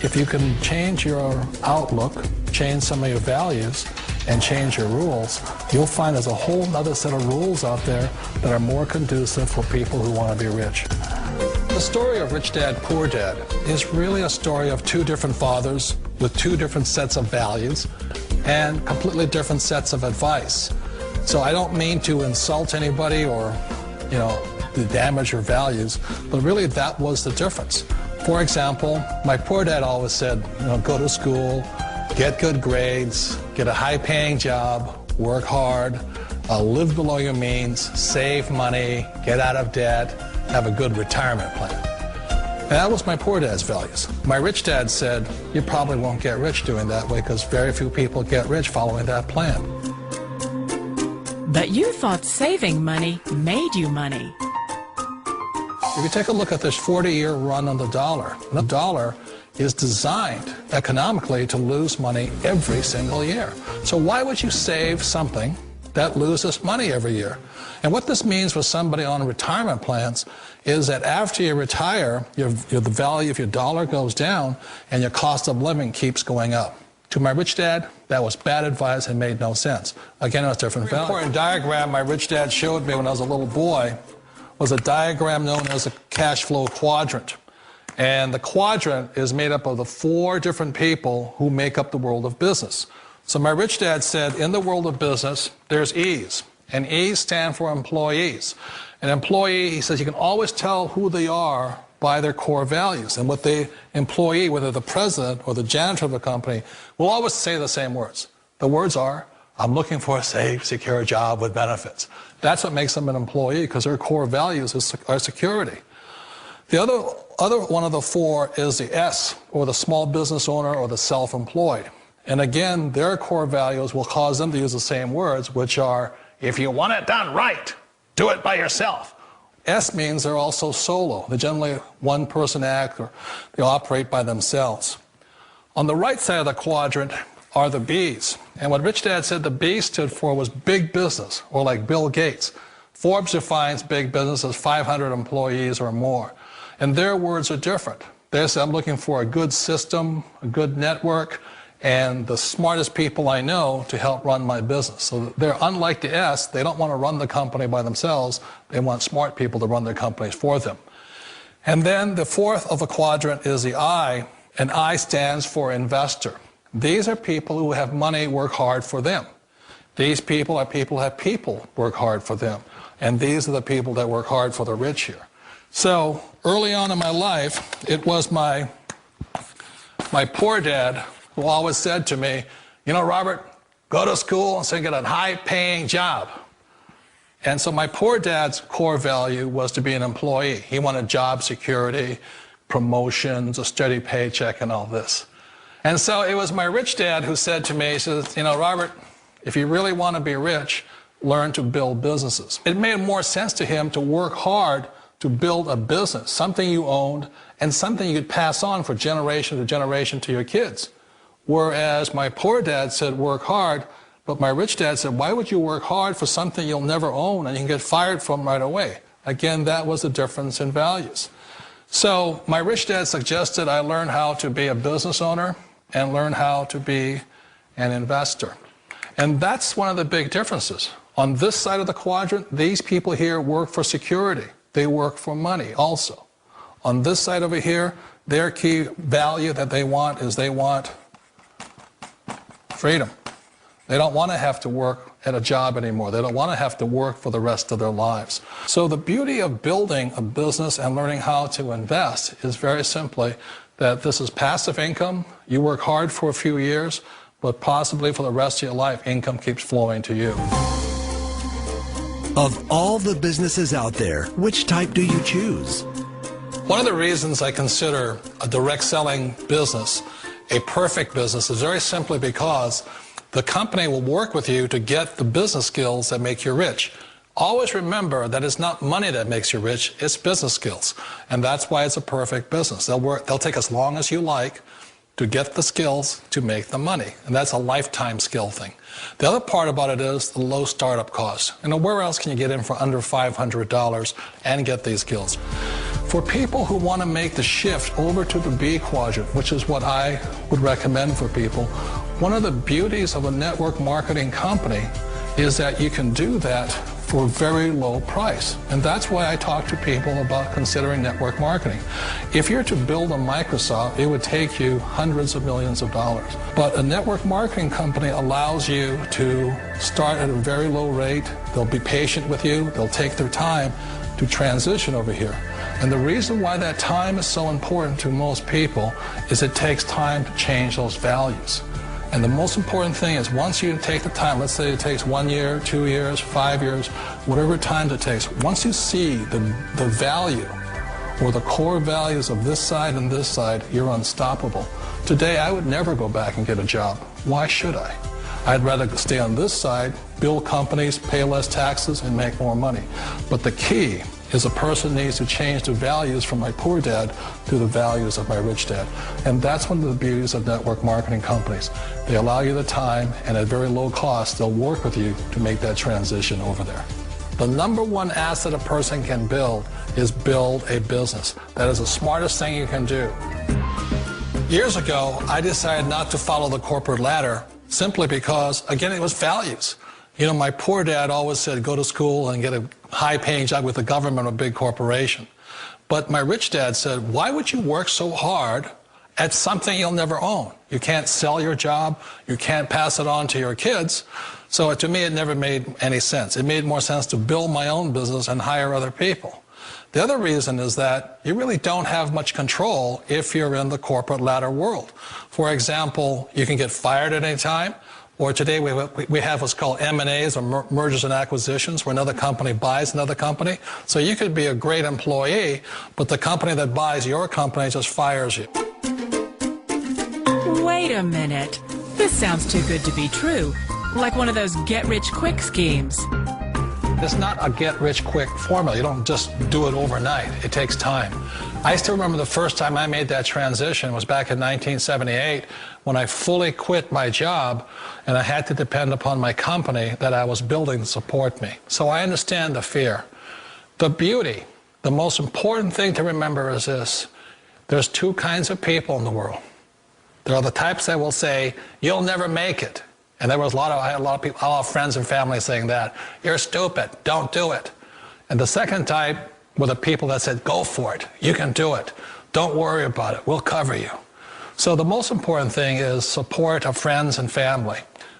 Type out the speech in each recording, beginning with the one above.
If you can change your outlook, change some of your values, and change your rules, you'll find there's a whole other set of rules out there that are more conducive for people who want to be rich. The story of Rich Dad, Poor Dad is really a story of two different fathers with two different sets of values and completely different sets of advice. So I don't mean to insult anybody or, to damage your values, but really that was the difference. For example, my poor dad always said, go to school, get good grades, get a high-paying job, work hard, live below your means, save money, get out of debt, have a good retirement plan. And that was my poor dad's values. My rich dad said, you probably won't get rich doing that way because very few people get rich following that plan. But you thought saving money made you money. If you take a look at this 40-year run on the dollar is designed economically to lose money every single year. So why would you save something that loses money every year? And what this means for somebody on retirement plans is that after you retire, the value of your dollar goes down and your cost of living keeps going up. To my rich dad, that was bad advice and made no sense. Again, it was different value. An important diagram my rich dad showed me when I was a little boy was a diagram known as a cash flow quadrant. And the quadrant is made up of the four different people who make up the world of business. So my rich dad said, in the world of business, there's E's. And E's stand for employees. An employee, he says, you can always tell who they are by their core values. And what the employee, whether the president or the janitor of the company, will always say the same words. The words are, I'm looking for a safe, secure job with benefits. That's what makes them an employee, because their core values are security. The other one of the four is the S, or the small business owner or the self-employed. And again, their core values will cause them to use the same words, which are, if you want it done right, do it by yourself. S means they're also solo. They're generally one-person act, or they operate by themselves. On the right side of the quadrant are the B's. And what Rich Dad said the B stood for was big business, or like Bill Gates. Forbes defines big business as 500 employees or more. And their words are different. They say, I'm looking for a good system, a good network, and the smartest people I know to help run my business. So they're unlike the S. They don't want to run the company by themselves. They want smart people to run their companies for them. And then the fourth of a quadrant is the I, and I stands for investor. These are people who have money work hard for them. These people are people who have people work hard for them. And these are the people that work hard for the rich here. So early on in my life, it was my poor dad who always said to me, Robert, go to school and get a high-paying job. And so my poor dad's core value was to be an employee. He wanted job security, promotions, a steady paycheck, and all this. And so it was my rich dad who said to me, he says, Robert, if you really want to be rich, learn to build businesses. It made more sense to him to work hard to build a business, something you owned, and something you could pass on for generation to generation to your kids. Whereas my poor dad said, work hard, but my rich dad said, why would you work hard for something you'll never own and you can get fired from right away? Again, that was the difference in values. So my rich dad suggested I learn how to be a business owner and learn how to be an investor. And that's one of the big differences. On this side of the quadrant, these people here work for security. They work for money also. On this side over here, their key value that they want is they want freedom. They don't want to have to work at a job anymore. They don't want to have to work for the rest of their lives. So the beauty of building a business and learning how to invest is very simply that this is passive income. You work hard for a few years, but possibly for the rest of your life, income keeps flowing to you. Of all the businesses out there, which type do you choose? One of the reasons I consider a direct selling business a perfect business is very simply because the company will work with you to get the business skills that make you rich. Always remember that it's not money that makes you rich, it's business skills. And that's why it's a perfect business. They'll take as long as you like to get the skills to make the money. And that's a lifetime skill thing. The other part about it is the low startup cost. Where else can you get in for under $500 and get these skills? For people who want to make the shift over to the B quadrant, which is what I would recommend for people, one of the beauties of a network marketing company is that you can do that for a very low price. And that's why I talk to people about considering network marketing. If you're to build a Microsoft, it would take you hundreds of millions of dollars. But a network marketing company allows you to start at a very low rate. They'll be patient with you. They'll take their time to transition over here. And the reason why that time is so important to most people is it takes time to change those values. And the most important thing is once you take the time, let's say it takes 1 year, 2 years, 5 years, whatever time it takes, once you see the value or the core values of this side and this side, you're unstoppable. Today, I would never go back and get a job. Why should I? I'd rather stay on this side, build companies, pay less taxes, and make more money. But the key is a person needs to change the values from my poor dad to the values of my rich dad. And that's one of the beauties of network marketing companies. They allow you the time, and at very low cost, they'll work with you to make that transition over there. The number one asset a person can build is build a business. That is the smartest thing you can do. Years ago, I decided not to follow the corporate ladder simply because, again, it was values. You know, my poor dad always said, go to school and get a high-paying job with the government or a big corporation. But my rich dad said, why would you work so hard at something you'll never own? You can't sell your job. You can't pass it on to your kids. So to me, it never made any sense. It made more sense to build my own business and hire other people. The other reason is that you really don't have much control if you're in the corporate ladder world. For example, you can get fired at any time. Or today we have what's called M&As, or mergers and acquisitions, where another company buys another company. So you could be a great employee, but the company that buys your company just fires you. Wait a minute. This sounds too good to be true. Like one of those get-rich-quick schemes. It's not a get-rich-quick formula. You don't just do it overnight. It takes time. I still remember the first time I made that transition was back in 1978 when I fully quit my job and I had to depend upon my company that I was building to support me. So I understand the fear. The beauty, the most important thing to remember is this. There's two kinds of people in the world. There are the types that will say, you'll never make it. And I had a lot of people, a lot of friends and family saying that. You're stupid, don't do it. And the second type were the people that said, go for it, you can do it. Don't worry about it, we'll cover you. So the most important thing is support of friends and family.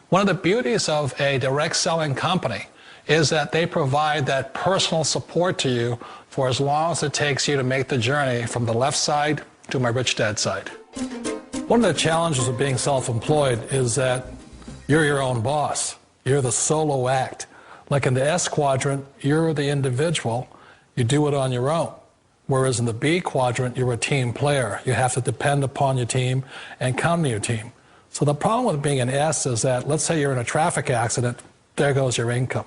One of the beauties of a direct selling company is that they provide that personal support to you for as long as it takes you to make the journey from the left side to my rich dad side. One of the challenges of being self-employed is that you're your own boss. You're the solo act. Like in the S quadrant, you're the individual. You do it on your own. Whereas in the B quadrant, you're a team player. You have to depend upon your team and count on your team. So the problem with being an S is that, let's say you're in a traffic accident, there goes your income.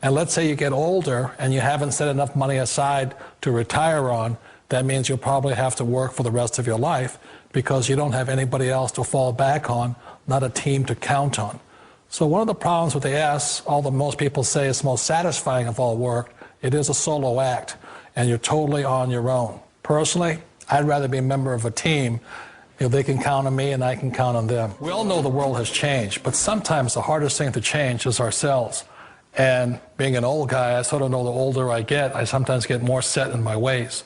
And let's say you get older and you haven't set enough money aside to retire on, that means you'll probably have to work for the rest of your life because you don't have anybody else to fall back on, not a team to count on. So one of the problems with the S, although most people say it's the most satisfying of all work, it is a solo act, and you're totally on your own. Personally, I'd rather be a member of a team. If they can count on me and I can count on them. We all know the world has changed, but sometimes the hardest thing to change is ourselves. And being an old guy, I sort of know the older I get, I sometimes get more set in my ways.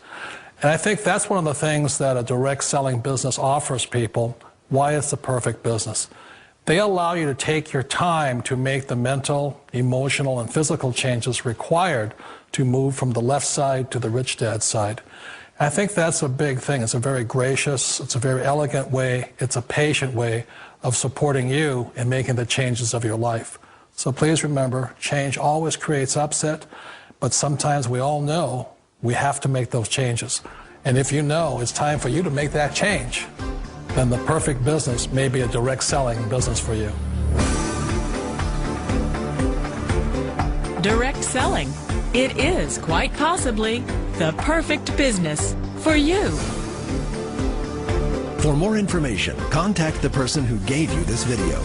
And I think that's one of the things that a direct selling business offers people, why it's the perfect business. They allow you to take your time to make the mental, emotional, and physical changes required to move from the left side to the rich dad side. I think that's a big thing. It's a very gracious, it's a very elegant way, it's a patient way of supporting you in making the changes of your life. So please remember, change always creates upset, but sometimes we all know we have to make those changes. And if you know it's time for you to make that change, then the perfect business may be a direct selling business for you. Direct selling. It is quite possibly the perfect business for you. For more information, contact the person who gave you this video.